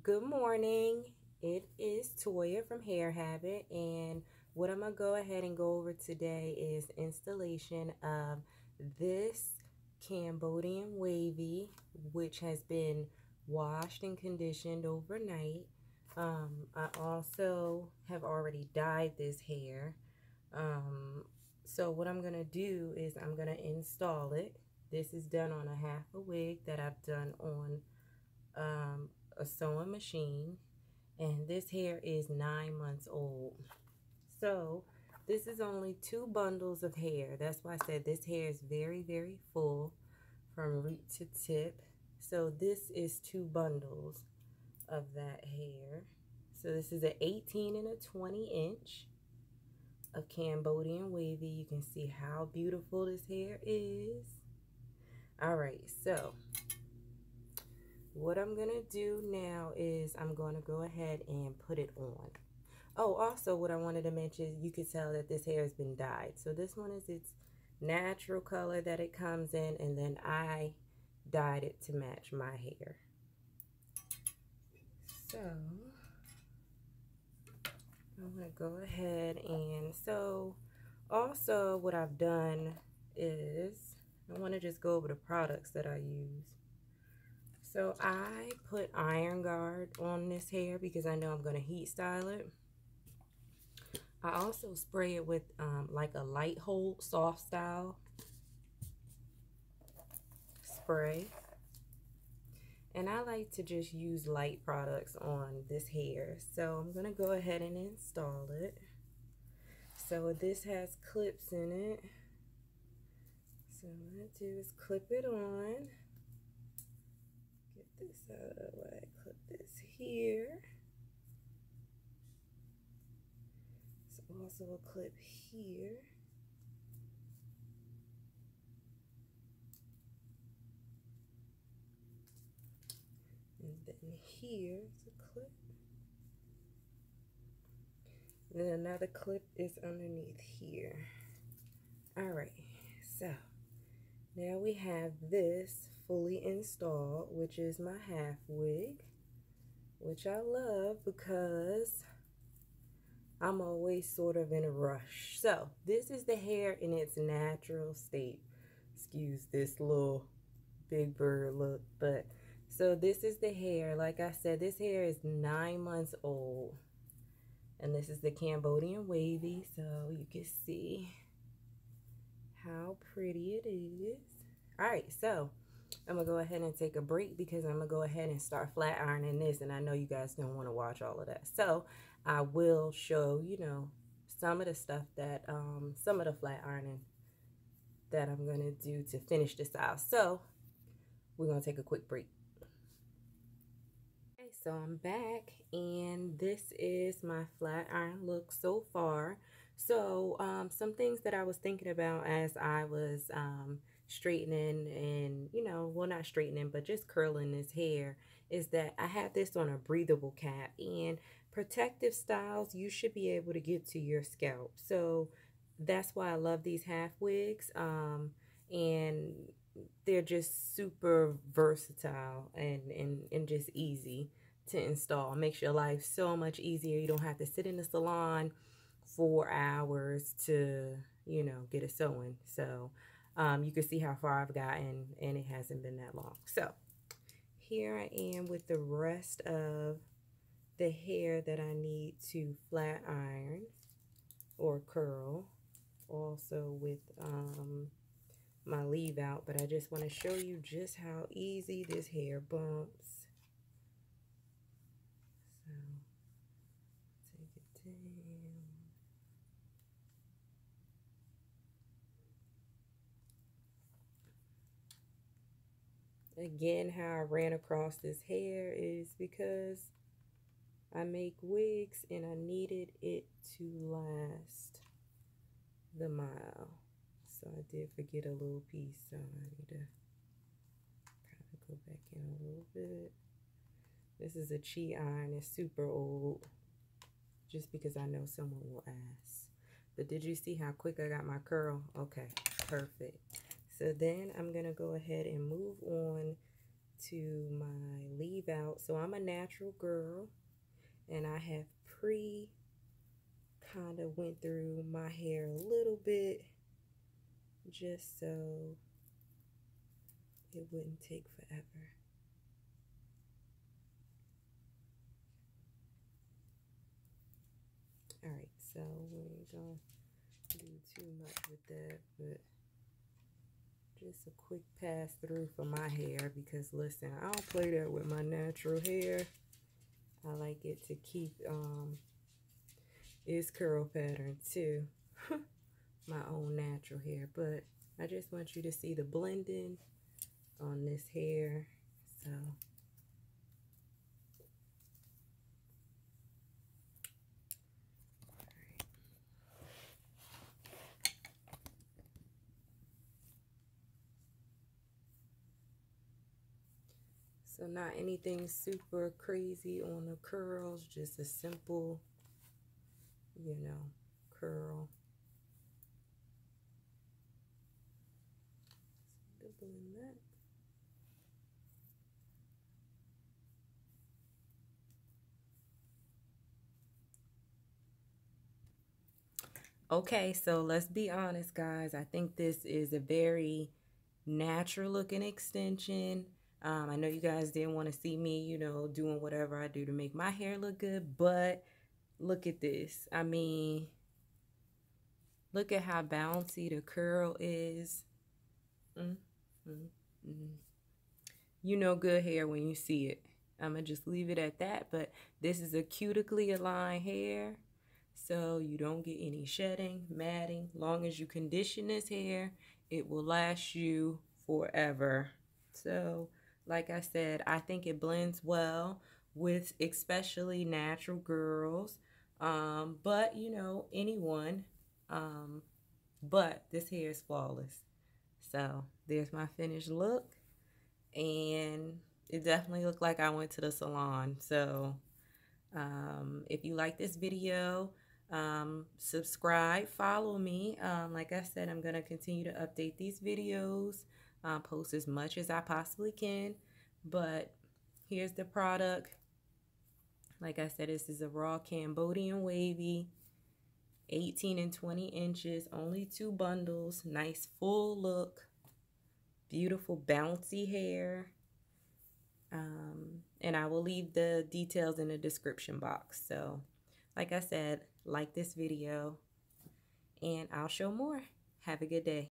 Good morning. It is Toya from Freehabit, and what I'm going to go ahead and go over today is installation of this Cambodian wavy, which has been washed and conditioned overnight. I also have already dyed this hair. So what I'm going to do is I'm going to install it. This is done on a half a wig that I've done on a sewing machine, and this hair is 9 months old. So this is only 2 bundles of hair. That's why I said this hair is very full from root to tip. So this is 2 bundles of that hair. So this is an 18 and a 20 inch of Cambodian wavy. You can see how beautiful this hair is. All right, so what I'm gonna do now is I'm gonna go ahead and put it on. Oh, also what I wanted to mention, you could tell that this hair has been dyed. So this one is its natural color that it comes in, and then I dyed it to match my hair. So I'm gonna go ahead and also what I've done is I want to just go over the products that I use. So I put Iron Guard on this hair because I know I'm going to heat style it. I also spray it with like a light hold soft style spray. And I like to just use light products on this hair. So I'm going to go ahead and install it. So this has clips in it. So what I'm going to do is clip it on. Get this out of the way. Clip this here. So also a clip here. And then here's a clip. And then another clip is underneath here. Alright, so now we have this fully installed, which is my half wig, which I love because I'm always sort of in a rush. So this is the hair in its natural state. Excuse this little big bird look, but so this is the hair. Like I said, this hair is 9 months old, and this is the Cambodian wavy, so you can see how pretty it is. All right, so I'm gonna go ahead and take a break because I'm gonna go ahead and start flat ironing this, and I know you guys don't want to watch all of that. So I will show, you know, some of the stuff that some of the flat ironing that I'm gonna do to finish this out. So we're gonna take a quick break. Okay, so I'm back, and this is my flat iron look so far. So some things that I was thinking about as I was straightening and, you know, well, not straightening, but just curling this hair, is that I have this on a breathable cap, and protective styles you should be able to get to your scalp. So that's why I love these half wigs, and they're just super versatile and just easy to install. Makes your life so much easier. You don't have to sit in the salon 4 hours to, you know, get a sewing. So you can see how far I've gotten, and it hasn't been that long. So here I am with the rest of the hair that I need to flat iron or curl, also with my leave out, but I just want to show you just how easy this hair bumps. So take it down. Again, how I ran across this hair is because I make wigs and I needed it to last the mile. So I did forget a little piece, so I need to kind of go back in a little bit. This is a chi iron. It's super old, just because I know someone will ask. But did you see how quick I got my curl? Okay, perfect. So then I'm going to go ahead and move on to my leave out. So I'm a natural girl, and I have kind of went through my hair a little bit just so it wouldn't take forever. Alright, so we ain't gonna do too much with that, but just a quick pass through for my hair, because listen, I don't play that with my natural hair. I like it to keep its curl pattern too. My own natural hair, but I just want you to see the blending on this hair. So so not anything super crazy on the curls, just a simple, you know, curl. So blend that. Okay, so let's be honest, guys. I think this is a very natural looking extension. I know you guys didn't want to see me, you know, doing whatever I do to make my hair look good, but look at this. I mean, look at how bouncy the curl is. You know good hair when you see it. I'm going to just leave it at that, but this is a cutically aligned hair, so you don't get any shedding, matting. Long as you condition this hair, it will last you forever. So, like I said, I think it blends well with especially natural girls, but you know, anyone. But this hair is flawless. So there's my finished look, and it definitely looked like I went to the salon. So if you like this video, subscribe, follow me. Like I said, I'm going to continue to update these videos, post as much as I possibly can. But here's the product. Like I said, this is a Raw Cambodian Wavy, 18 and 20 inches, only 2 bundles, nice full look, beautiful bouncy hair. And I will leave the details in the description box. So, like I said, like this video, and I'll show more. Have a good day.